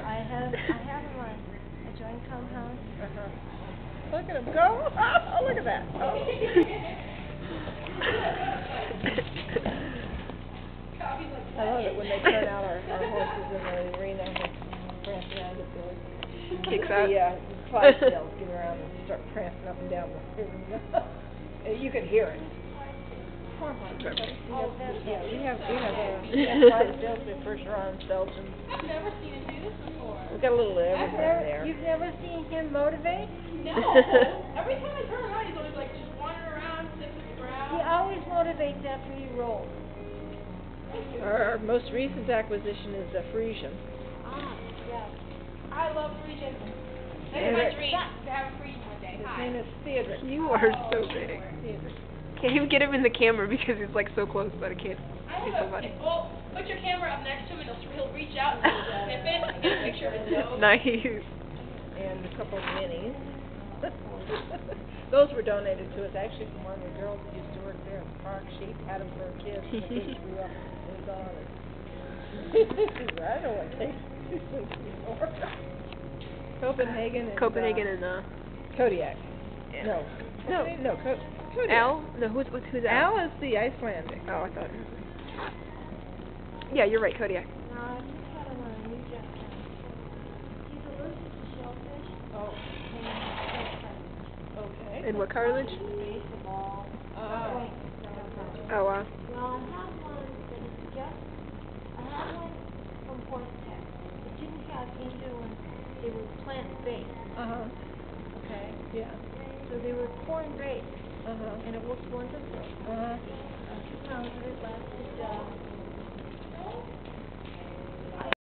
I have him on a joint compound. Look at him go! Oh, look at that! Oh. I love it when they turn out our horses in the arena and prance around at the kicks out. The Clydesdales get around and start prancing up and down the arena. You can hear it. Yeah, we have Clydesdales that first round Belgians. I've never seen him do this before. We've got a little of everything there. You've never seen him motivate? No. Every time I turn around, he's always like just wandering around, sniffing the ground. He always motivates after he rolls. Our most recent acquisition is a Frisian. Yeah. I love Frisian. That's my dream, to have a Frisian one day. His Hi. name is Theodric. You are so big. Can't even get him in the camera because he's like so close, but I can't. He's so funny. Well, put your camera up next to him and he'll reach out and sniff it and get a picture of his nose. Nice. And a couple of minis. Those were donated to us actually from one of the girls that used to work there in the park. She had them for her kids. And the kids grew up and was on it. I know what takes before. Copenhagen and Kodiak. Yeah. No. No, Kodiak. Al? No, who's Al? Al is the Icelandic. Oh, I thought. Yeah, you're right, Kodiak. No, I just had him on a new jet pen. He's allergic to shellfish. Oh. And Okay. And what cartilage? base of all. Oh, wow. Well, I have one that is just, I have one from Horse Tech. It didn't have either one. They were plant-based. Okay. Yeah. So they were corn-based. And And it works wonderful. 2 pounds of it lasted